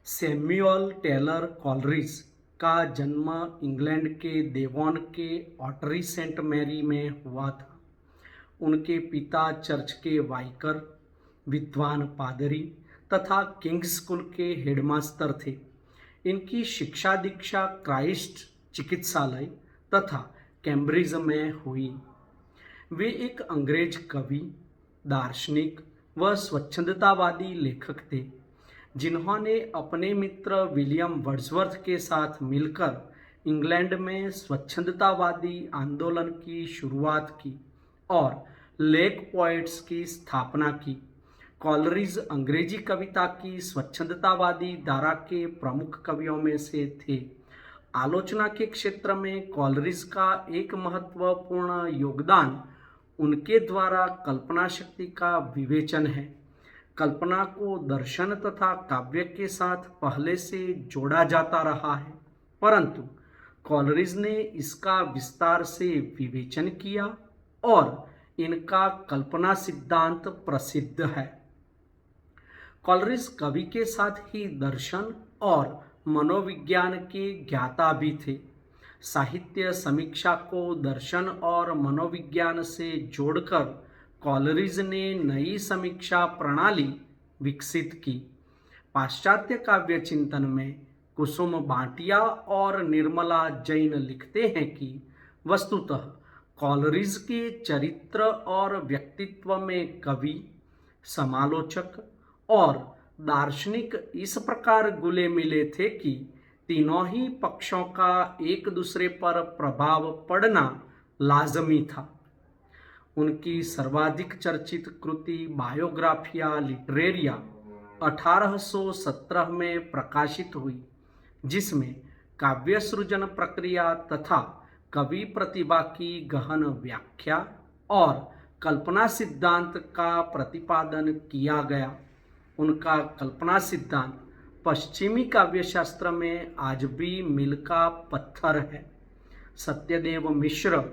Samuel Taylor Coleridge का जन्म England के देवॉन के ऑटरी सेंट मैरी में हुआ था। उनके पिता चर्च के वाइकर, विद्वान पादरी तथा किंग्स स्कूल के हेडमास्टर थे। इनकी शिक्षा दीक्षा क्राइस्ट चिकित्सालय तथा कैम्ब्रिज में हुई। वे एक अंग्रेज कवि, दार्शनिक व स्वच्छंदतावादी लेखक थे, जिन्होंने अपने मित्र विलियम वर्ड्सवर्थ के साथ मिलकर इंग्लैंड में स्वच्छंदतावादी आंदोलन की शुरुआत की और लेक पोएट्स की स्थापना की। कॉलरिज अंग्रेजी कविता की स्वच्छंदतावादी धारा के प्रमुख कवियों में से थे। आलोचना के क्षेत्र में कॉलरिज का एक महत्वपूर्ण योगदान उनके द्वारा कल्पना शक्ति का विवेचन है। कल्पना को दर्शन तथा काव्य के साथ पहले से जोड़ा जाता रहा है, परंतु कॉलरिज ने इसका विस्तार से विवेचन किया और इनका कल्पना सिद्धांत प्रसिद्ध है। कॉलरिज कवि के साथ ही दर्शन और मनोविज्ञान के ज्ञाता भी थे। साहित्य समीक्षा को दर्शन और मनोविज्ञान से जोड़कर कॉलरिज ने नई समीक्षा प्रणाली विकसित की। पाश्चात्य काव्य चिंतन में कुसुम भाटिया और निर्मला जैन लिखते हैं कि वस्तुतः कॉलरिज के चरित्र और व्यक्तित्व में कवि, समालोचक और दार्शनिक इस प्रकार घुले मिले थे कि तीनों ही पक्षों का एक दूसरे पर प्रभाव पड़ना लाजमी था। उनकी सर्वाधिक चर्चित कृति बायोग्राफिया लिटरेरिया 1817 में प्रकाशित हुई, जिसमें काव्य सृजन प्रक्रिया तथा कवि प्रतिभा की गहन व्याख्या और कल्पना सिद्धांत का प्रतिपादन किया गया। उनका कल्पना सिद्धांत पश्चिमी काव्यशास्त्र में आज भी मील का पत्थर है। सत्यदेव मिश्र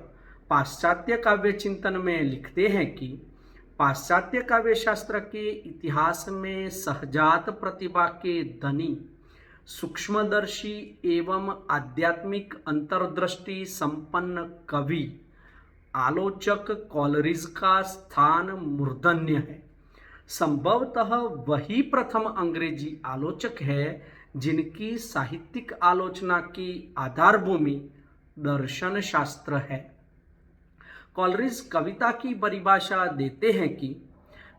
पाश्चात्य काव्य चिंतन में लिखते हैं कि पाश्चात्य काव्यशास्त्र के इतिहास में सहजात प्रतिभा के धनी, सूक्ष्मदर्शी एवं आध्यात्मिक अंतर्दृष्टि संपन्न कवि, आलोचक कॉलरिज का स्थान मूर्धन्य है। संभवतः वही प्रथम अंग्रेजी आलोचक है जिनकी साहित्यिक आलोचना की आधारभूमि दर्शन शास्त्र है। कॉलरिज कविता की परिभाषा देते हैं कि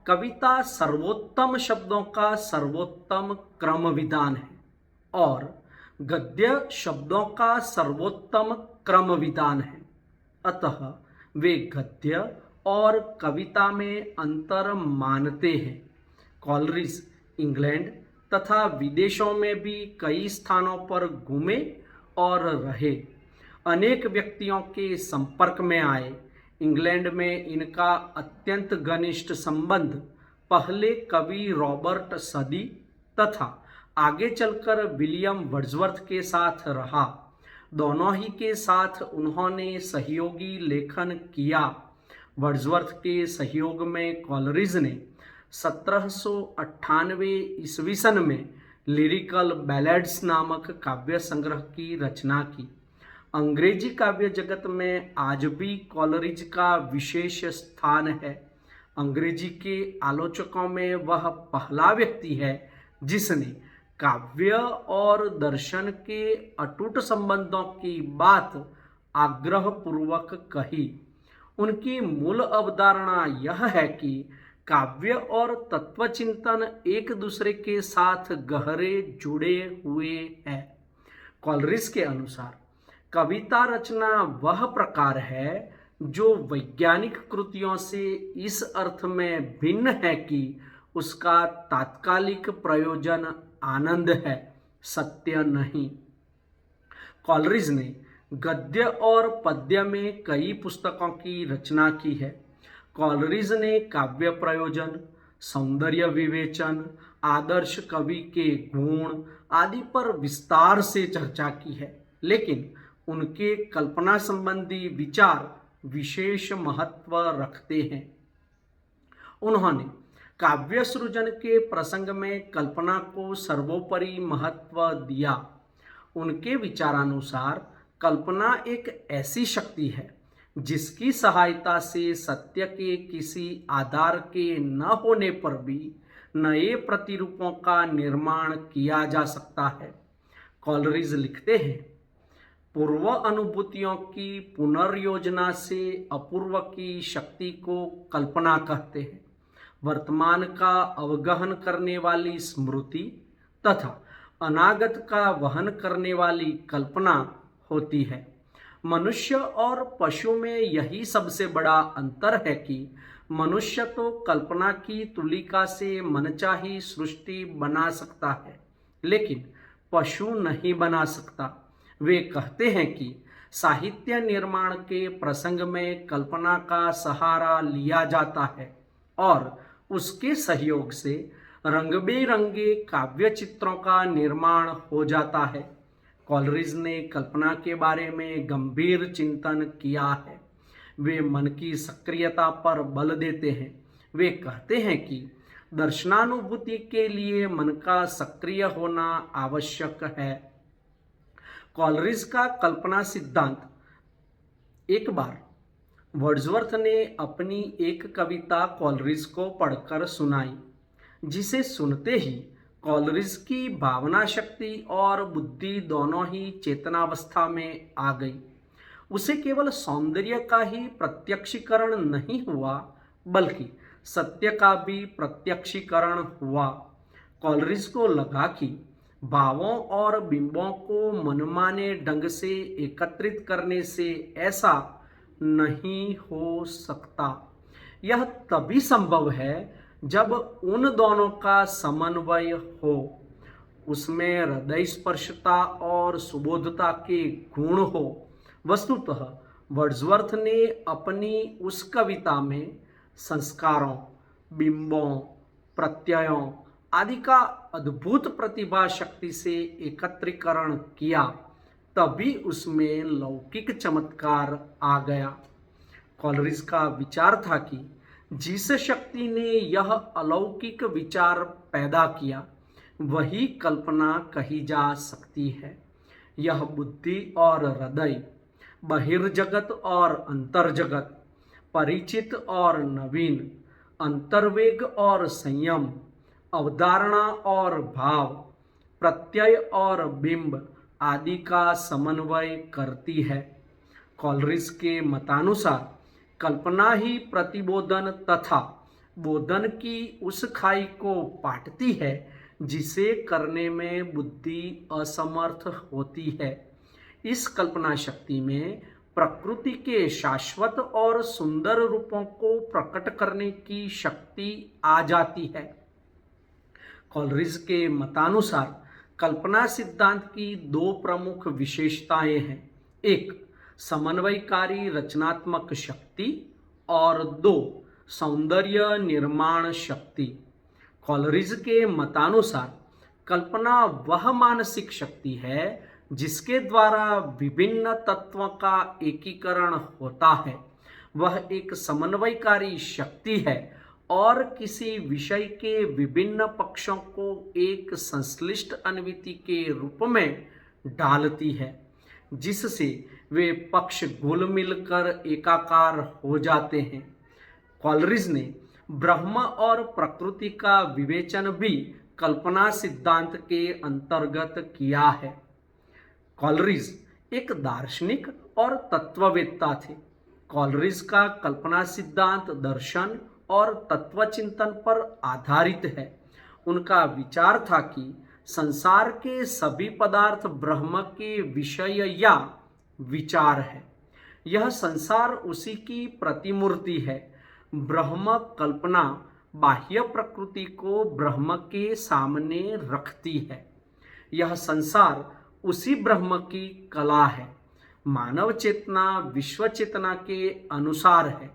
कविता सर्वोत्तम शब्दों का सर्वोत्तम क्रम विधान है और गद्य शब्दों का सर्वोत्तम क्रम विधान है। अतः वे गद्य और कविता में अंतर मानते हैं। कॉलरिज इंग्लैंड तथा विदेशों में भी कई स्थानों पर घूमे और रहे, अनेक व्यक्तियों के संपर्क में आए। इंग्लैंड में इनका अत्यंत घनिष्ठ संबंध पहले कवि रॉबर्ट सदी तथा आगे चलकर विलियम वर्ड्सवर्थ के साथ रहा। दोनों ही के साथ उन्होंने सहयोगी लेखन किया। वर्ड्सवर्थ के सहयोग में कॉलरिज ने 1798 ईस्वी सन में लिरिकल बैलेड्स नामक काव्य संग्रह की रचना की। अंग्रेजी काव्य जगत में आज भी कॉलरिज का विशेष स्थान है। अंग्रेजी के आलोचकों में वह पहला व्यक्ति है जिसने काव्य और दर्शन के अटूट संबंधों की बात आग्रहपूर्वक कही। उनकी मूल अवधारणा यह है कि काव्य और तत्वचिंतन एक दूसरे के साथ गहरे जुड़े हुए हैं। कॉलरिज के अनुसार कविता रचना वह प्रकार है जो वैज्ञानिक कृतियों से इस अर्थ में भिन्न है कि उसका तात्कालिक प्रयोजन आनंद है, सत्य नहीं। कॉलरिज ने गद्य और पद्य में कई पुस्तकों की रचना की है। कॉलरिज ने काव्य प्रयोजन, सौंदर्य विवेचन, आदर्श कवि के गुण आदि पर विस्तार से चर्चा की है, लेकिन उनके कल्पना संबंधी विचार विशेष महत्व रखते हैं। उन्होंने काव्य सृजन के प्रसंग में कल्पना को सर्वोपरि महत्व दिया। उनके विचारानुसार कल्पना एक ऐसी शक्ति है जिसकी सहायता से सत्य के किसी आधार के न होने पर भी नए प्रतिरूपों का निर्माण किया जा सकता है। कॉलरिज लिखते हैं, पूर्व अनुभूतियों की पुनर्योजना से अपूर्व की शक्ति को कल्पना कहते हैं। वर्तमान का अवगहन करने वाली स्मृति तथा अनागत का वहन करने वाली कल्पना होती है। मनुष्य और पशु में यही सबसे बड़ा अंतर है कि मनुष्य तो कल्पना की तुलिका से मनचाही सृष्टि बना सकता है, लेकिन पशु नहीं बना सकता। वे कहते हैं कि साहित्य निर्माण के प्रसंग में कल्पना का सहारा लिया जाता है और उसके सहयोग से रंग बेरंगे काव्य चित्रों का निर्माण हो जाता है। कॉलरिज ने कल्पना के बारे में गंभीर चिंतन किया है। वे मन की सक्रियता पर बल देते हैं। वे कहते हैं कि दर्शनानुभूति के लिए मन का सक्रिय होना आवश्यक है। कॉलरिज का कल्पना सिद्धांत। एक बार वर्ड्सवर्थ ने अपनी एक कविता कॉलरिज को पढ़कर सुनाई, जिसे सुनते ही कॉलरिज की भावना शक्ति और बुद्धि दोनों ही चेतनावस्था में आ गई। उसे केवल सौंदर्य का ही प्रत्यक्षीकरण नहीं हुआ, बल्कि सत्य का भी प्रत्यक्षीकरण हुआ। कॉलरिज को लगा कि भावों और बिंबों को मनमाने ढंग से एकत्रित करने से ऐसा नहीं हो सकता। यह तभी संभव है जब उन दोनों का समन्वय हो, उसमें हृदय स्पर्शता और सुबोधता के गुण हो। वस्तुतः वर्ड्सवर्थ ने अपनी उस कविता में संस्कारों, बिंबों, प्रत्ययों आदि का अद्भुत प्रतिभा शक्ति से एकत्रीकरण किया, तभी उसमें लौकिक चमत्कार आ गया। कॉलरिज का विचार था कि जिस शक्ति ने यह अलौकिक विचार पैदा किया, वही कल्पना कही जा सकती है। यह बुद्धि और हृदय, बहिर्जगत और अंतर्जगत, परिचित और नवीन, अंतर्वेग और संयम, अवधारणा और भाव, प्रत्यय और बिंब आदि का समन्वय करती है। कॉलरिज के मतानुसार कल्पना ही प्रतिबोधन तथा बोधन की उस खाई को पाटती है जिसे करने में बुद्धि असमर्थ होती है। इस कल्पना शक्ति में प्रकृति के शाश्वत और सुंदर रूपों को प्रकट करने की शक्ति आ जाती है। कॉलरिज के मतानुसार कल्पना सिद्धांत की दो प्रमुख विशेषताएं हैं। एक, समन्वयकारी रचनात्मक शक्ति और दो, सौंदर्य निर्माण शक्ति। कॉलरिज के मतानुसार कल्पना वह मानसिक शक्ति है जिसके द्वारा विभिन्न तत्वों का एकीकरण होता है। वह एक समन्वयकारी शक्ति है और किसी विषय के विभिन्न पक्षों को एक संश्लिष्ट अनुभूति के रूप में डालती है, जिससे वे पक्ष घुल मिलकर एकाकार हो जाते हैं। कॉलरिज ने ब्रह्म और प्रकृति का विवेचन भी कल्पना सिद्धांत के अंतर्गत किया है। कॉलरिज एक दार्शनिक और तत्ववेत्ता थे। कॉलरिज का कल्पना सिद्धांत दर्शन और तत्वचिंतन पर आधारित है। उनका विचार था कि संसार के सभी पदार्थ ब्रह्म के विषय या विचार है। यह संसार उसी की प्रतिमूर्ति है। ब्रह्म कल्पना बाह्य प्रकृति को ब्रह्म के सामने रखती है। यह संसार उसी ब्रह्म की कला है। मानव चेतना विश्व चेतना के अनुसार है।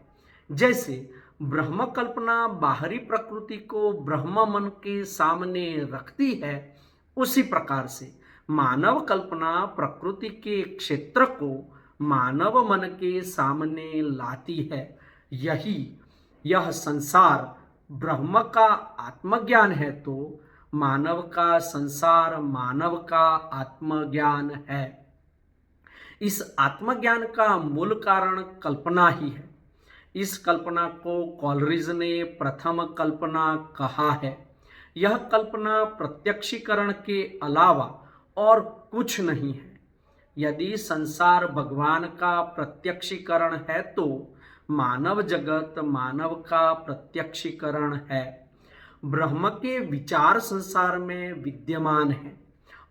जैसे ब्रह्म कल्पना बाहरी प्रकृति को ब्रह्म मन के सामने रखती है, उसी प्रकार से मानव कल्पना प्रकृति के क्षेत्र को मानव मन के सामने लाती है। यह संसार ब्रह्म का आत्मज्ञान है तो मानव का संसार मानव का आत्मज्ञान है। इस आत्मज्ञान का मूल कारण कल्पना ही है। इस कल्पना को कॉलरिज ने प्रथम कल्पना कहा है। यह कल्पना प्रत्यक्षीकरण के अलावा और कुछ नहीं है। यदि संसार भगवान का प्रत्यक्षीकरण है तो मानव जगत मानव का प्रत्यक्षीकरण है। ब्रह्म के विचार संसार में विद्यमान है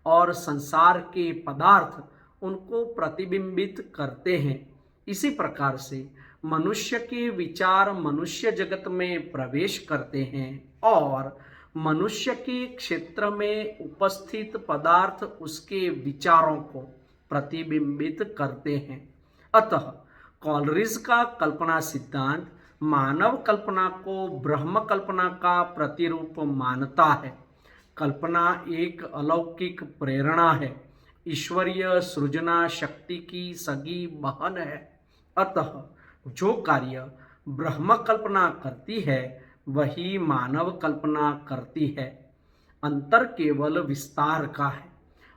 और संसार के पदार्थ उनको प्रतिबिंबित करते हैं। इसी प्रकार से मनुष्य के विचार मनुष्य जगत में प्रवेश करते हैं और मनुष्य के क्षेत्र में उपस्थित पदार्थ उसके विचारों को प्रतिबिंबित करते हैं। अतः कॉलरिज का कल्पना सिद्धांत मानव कल्पना को ब्रह्म कल्पना का प्रतिरूप मानता है। कल्पना एक अलौकिक प्रेरणा है, ईश्वरीय सृजना शक्ति की सगी बहन है। अतः जो कार्य ब्रह्म कल्पना करती है वही मानव कल्पना करती है। अंतर केवल विस्तार का है।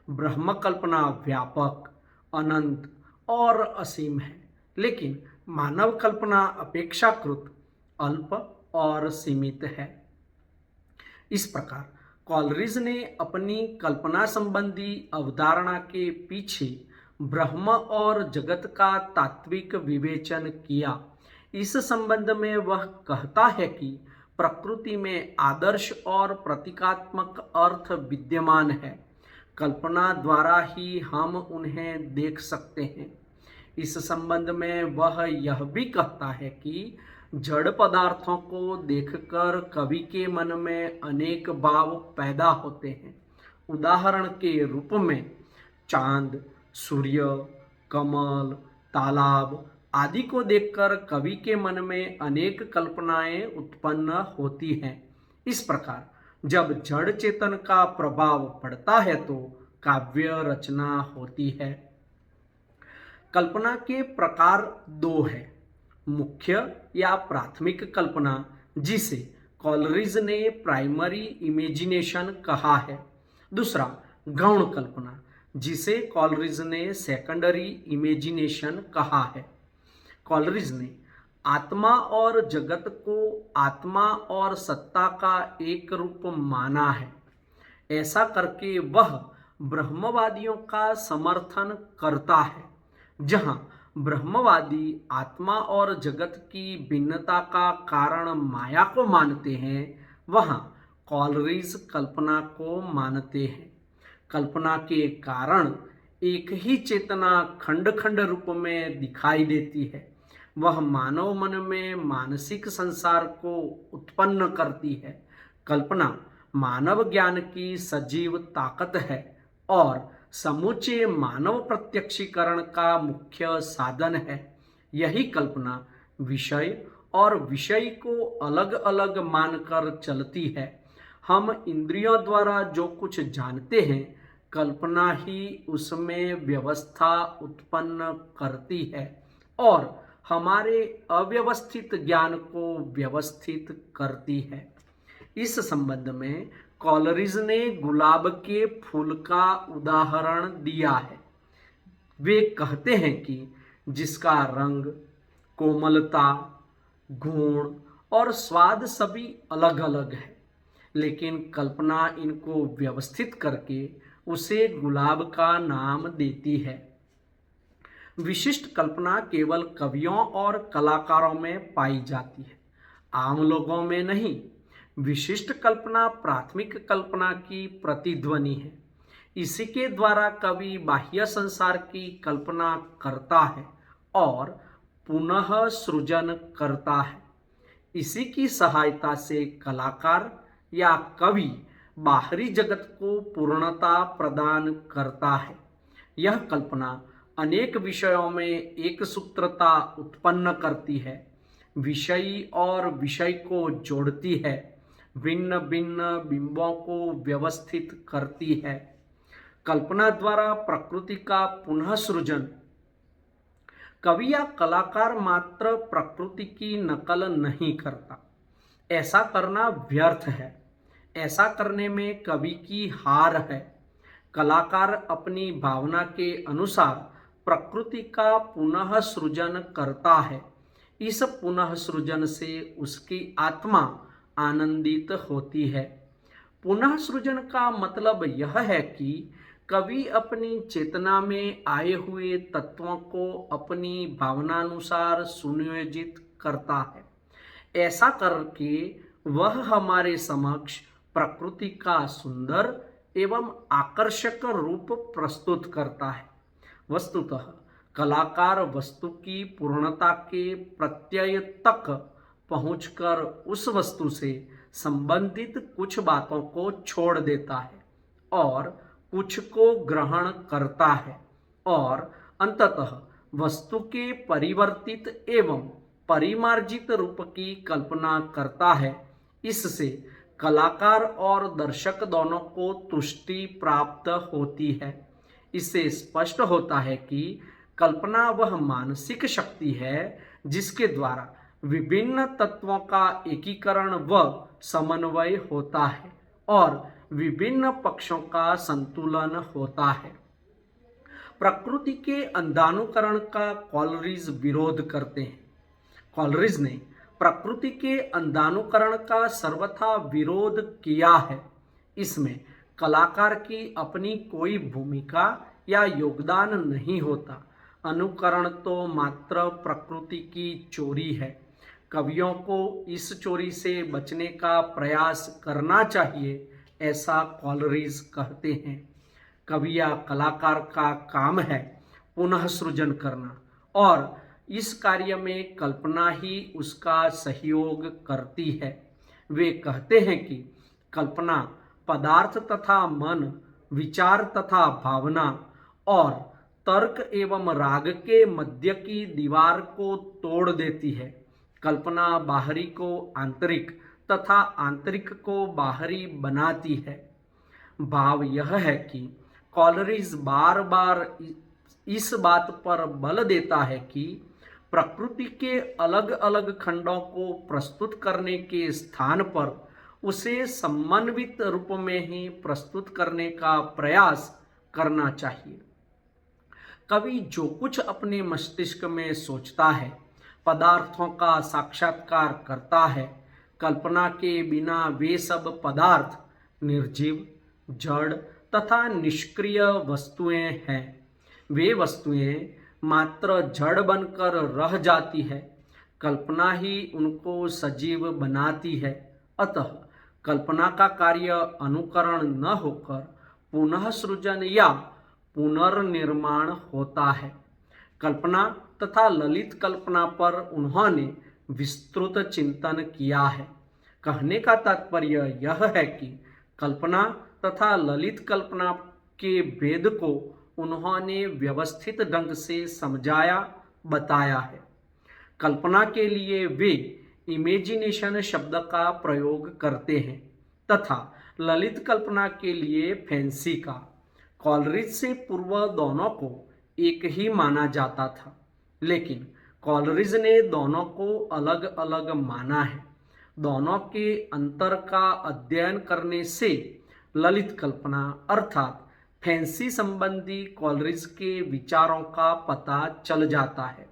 ब्रह्म कल्पना व्यापक, अनंत और असीम है, लेकिन मानव कल्पना अपेक्षाकृत अल्प और सीमित है। इस प्रकार कॉलरिज ने अपनी कल्पना संबंधी अवधारणा के पीछे ब्रह्म और जगत का तात्विक विवेचन किया। इस संबंध में वह कहता है कि प्रकृति में आदर्श और प्रतीकात्मक अर्थ विद्यमान है। कल्पना द्वारा ही हम उन्हें देख सकते हैं। इस संबंध में वह यह भी कहता है कि जड़ पदार्थों को देखकर कवि के मन में अनेक भाव पैदा होते हैं। उदाहरण के रूप में चांद, सूर्य, कमल, तालाब आदि को देखकर कवि के मन में अनेक कल्पनाएं उत्पन्न होती हैं। इस प्रकार जब जड़ चेतन का प्रभाव पड़ता है तो काव्य रचना होती है। कल्पना के प्रकार दो हैं। मुख्य या प्राथमिक कल्पना, जिसे कॉलरिज ने प्राइमरी इमेजिनेशन कहा है। दूसरा गौण कल्पना, जिसे कॉलरिज ने सेकेंडरी इमेजिनेशन कहा है। कॉलरिज ने आत्मा और जगत को आत्मा और सत्ता का एक रूप माना है। ऐसा करके वह ब्रह्मवादियों का समर्थन करता है। जहां ब्रह्मवादी आत्मा और जगत की भिन्नता का कारण माया को मानते हैं, वहां कॉलरिज कल्पना को मानते हैं। कल्पना के कारण एक ही चेतना खंड खंड रूप में दिखाई देती है। वह मानव मन में मानसिक संसार को उत्पन्न करती है। कल्पना मानव ज्ञान की सजीव ताकत है और समूचे मानव प्रत्यक्षीकरण का मुख्य साधन है। यही कल्पना विषय और विषय को अलग अलग मानकर चलती है। हम इंद्रियों द्वारा जो कुछ जानते हैं, कल्पना ही उसमें व्यवस्था उत्पन्न करती है और हमारे अव्यवस्थित ज्ञान को व्यवस्थित करती है। इस संबंध में कॉलरिज ने गुलाब के फूल का उदाहरण दिया है। वे कहते हैं कि जिसका रंग, कोमलता, गुण और स्वाद सभी अलग अलग है, लेकिन कल्पना इनको व्यवस्थित करके उसे गुलाब का नाम देती है। विशिष्ट कल्पना केवल कवियों और कलाकारों में पाई जाती है, आम लोगों में नहीं। विशिष्ट कल्पना प्राथमिक कल्पना की प्रतिध्वनि है। इसी के द्वारा कवि बाह्य संसार की कल्पना करता है और पुनः सृजन करता है। इसी की सहायता से कलाकार या कवि बाहरी जगत को पूर्णता प्रदान करता है। यह कल्पना अनेक विषयों में एक सूत्रता उत्पन्न करती है, विषयी और विषय को जोड़ती है, भिन्न भिन्न बिंबों को व्यवस्थित करती है। कल्पना द्वारा प्रकृति का पुनः सृजन। कवि या कलाकार मात्र प्रकृति की नकल नहीं करता, ऐसा करना व्यर्थ है। ऐसा करने में कवि की हार है। कलाकार अपनी भावना के अनुसार प्रकृति का पुनः सृजन करता है। इस पुनः सृजन से उसकी आत्मा आनंदित होती है। पुनः सृजन का मतलब यह है कि कवि अपनी चेतना में आए हुए तत्वों को अपनी भावनानुसार सुनियोजित करता है। ऐसा करके वह हमारे समक्ष प्रकृति का सुंदर एवं आकर्षक रूप प्रस्तुत करता है। वस्तुतः कलाकार वस्तु की पूर्णता के प्रत्यय तक पहुंचकर उस वस्तु से संबंधित कुछ बातों को छोड़ देता है और कुछ को ग्रहण करता है और अंततः वस्तु के परिवर्तित एवं परिमार्जित रूप की कल्पना करता है। इससे कलाकार और दर्शक दोनों को तुष्टि प्राप्त होती है। इससे स्पष्ट होता है कि कल्पना वह मानसिक शक्ति है जिसके द्वारा विभिन्न तत्वों का एकीकरण व समन्वय होता है और विभिन्न पक्षों का संतुलन होता है। प्रकृति के अंधानुकरण का कॉलरिज विरोध करते हैं। कॉलरिज ने प्रकृति के अंधानुकरण का सर्वथा विरोध किया है। इसमें कलाकार की अपनी कोई भूमिका या योगदान नहीं होता। अनुकरण तो मात्र प्रकृति की चोरी है। कवियों को इस चोरी से बचने का प्रयास करना चाहिए, ऐसा कॉलरिज कहते हैं। कवि या कलाकार का काम है पुनः सृजन करना और इस कार्य में कल्पना ही उसका सहयोग करती है। वे कहते हैं कि कल्पना पदार्थ तथा मन, विचार तथा भावना और तर्क एवं राग के मध्य की दीवार को तोड़ देती है। कल्पना बाहरी को आंतरिक तथा आंतरिक को बाहरी बनाती है। भाव यह है कि कॉलरिज बार बार इस बात पर बल देता है कि प्रकृति के अलग अलग खंडों को प्रस्तुत करने के स्थान पर उसे समन्वित रूप में ही प्रस्तुत करने का प्रयास करना चाहिए। कवि जो कुछ अपने मस्तिष्क में सोचता है, पदार्थों का साक्षात्कार करता है। कल्पना के बिना वे सब पदार्थ निर्जीव, जड़ तथा निष्क्रिय वस्तुएं हैं। वे वस्तुएं मात्र जड़ बनकर रह जाती है। कल्पना ही उनको सजीव बनाती है। अतः कल्पना का कार्य अनुकरण न होकर पुनः सृजन या पुनर्निर्माण होता है। कल्पना तथा ललित कल्पना पर उन्होंने विस्तृत चिंतन किया है। कहने का तात्पर्य यह है कि कल्पना तथा ललित कल्पना के भेद को उन्होंने व्यवस्थित ढंग से समझाया, बताया है। कल्पना के लिए वे इमेजिनेशन शब्द का प्रयोग करते हैं तथा ललित कल्पना के लिए फैंसी का। कॉलरिज से पूर्व दोनों को एक ही माना जाता था, लेकिन कॉलरिज ने दोनों को अलग अलग माना है। दोनों के अंतर का अध्ययन करने से ललित कल्पना अर्थात फैंसी संबंधी कॉलरिज के विचारों का पता चल जाता है।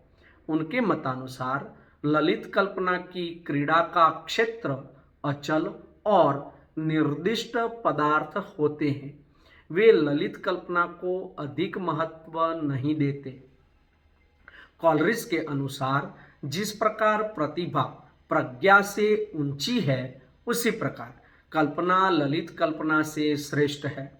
उनके मतानुसार ललित कल्पना की क्रीड़ा का क्षेत्र अचल और निर्दिष्ट पदार्थ होते हैं। वे ललित कल्पना को अधिक महत्व नहीं देते। कॉलरिज के अनुसार जिस प्रकार प्रतिभा प्रज्ञा से ऊंची है, उसी प्रकार कल्पना ललित कल्पना से श्रेष्ठ है।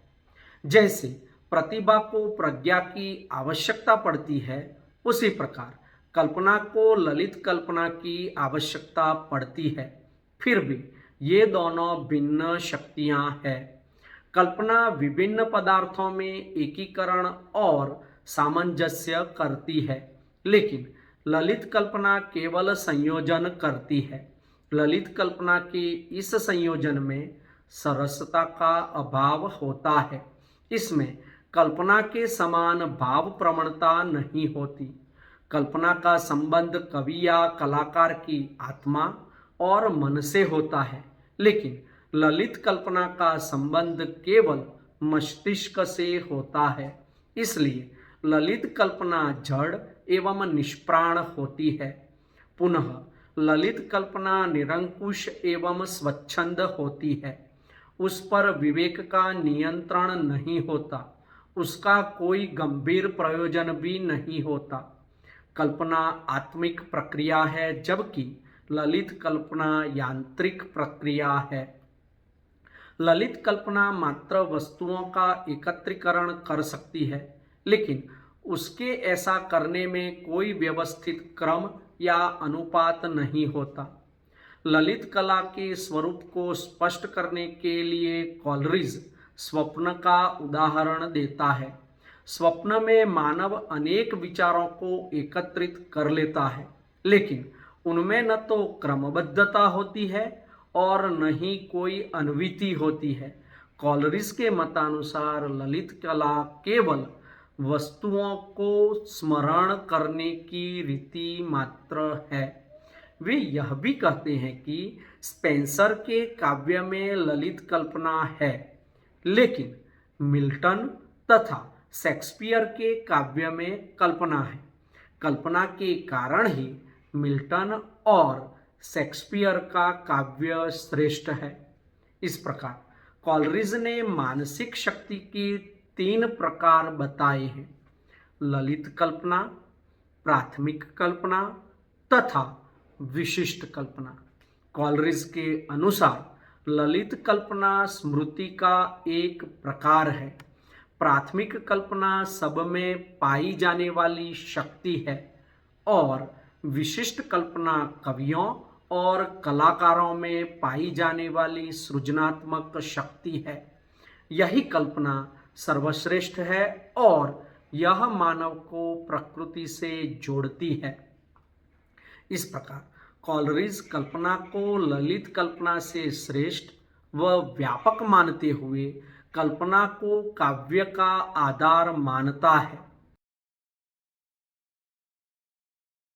जैसे प्रतिभा को प्रज्ञा की आवश्यकता पड़ती है, उसी प्रकार कल्पना को ललित कल्पना की आवश्यकता पड़ती है। फिर भी ये दोनों भिन्न शक्तियां हैं। कल्पना विभिन्न पदार्थों में एकीकरण और सामंजस्य करती है, लेकिन ललित कल्पना केवल संयोजन करती है। ललित कल्पना के इस संयोजन में सरसता का अभाव होता है। इसमें कल्पना के समान भाव प्रवणता नहीं होती। कल्पना का संबंध कवि या कलाकार की आत्मा, और मन से होता है, लेकिन ललित कल्पना का संबंध केवल मस्तिष्क से होता है। इसलिए ललित कल्पना जड़ एवं निष्प्राण होती है। पुनः ललित कल्पना निरंकुश एवं स्वच्छंद होती है। उस पर विवेक का नियंत्रण नहीं होता, उसका कोई गंभीर प्रयोजन भी नहीं होता। कल्पना आत्मिक प्रक्रिया है, जबकि ललित कल्पना यांत्रिक प्रक्रिया है। ललित कल्पना मात्र वस्तुओं का एकत्रीकरण कर सकती है, लेकिन उसके ऐसा करने में कोई व्यवस्थित क्रम या अनुपात नहीं होता। ललित कला के स्वरूप को स्पष्ट करने के लिए कॉलरिज स्वप्न का उदाहरण देता है। स्वप्न में मानव अनेक विचारों को एकत्रित कर लेता है, लेकिन उनमें न तो क्रमबद्धता होती है और न ही कोई अनुविति होती है। कॉलरिज के मतानुसार ललित कला केवल वस्तुओं को स्मरण करने की रीति मात्र है। वे यह भी कहते हैं कि स्पेंसर के काव्य में ललित कल्पना है, लेकिन मिल्टन तथा शेक्सपियर के काव्य में कल्पना है। कल्पना के कारण ही मिल्टन और शेक्सपियर का काव्य श्रेष्ठ है। इस प्रकार कॉलरिज ने मानसिक शक्ति के 3 प्रकार बताए हैं: ललित कल्पना, प्राथमिक कल्पना तथा विशिष्ट कल्पना। कॉलरिज के अनुसार ललित कल्पना स्मृति का एक प्रकार है। प्राथमिक कल्पना सब में पाई जाने वाली शक्ति है और विशिष्ट कल्पना कवियों और कलाकारों में पाई जाने वाली सृजनात्मक शक्ति है। यही कल्पना सर्वश्रेष्ठ है और यह मानव को प्रकृति से जोड़ती है। इस प्रकार कॉलरिज कल्पना को ललित कल्पना से श्रेष्ठ व व्यापक मानते हुए कल्पना को काव्य का आधार मानता है।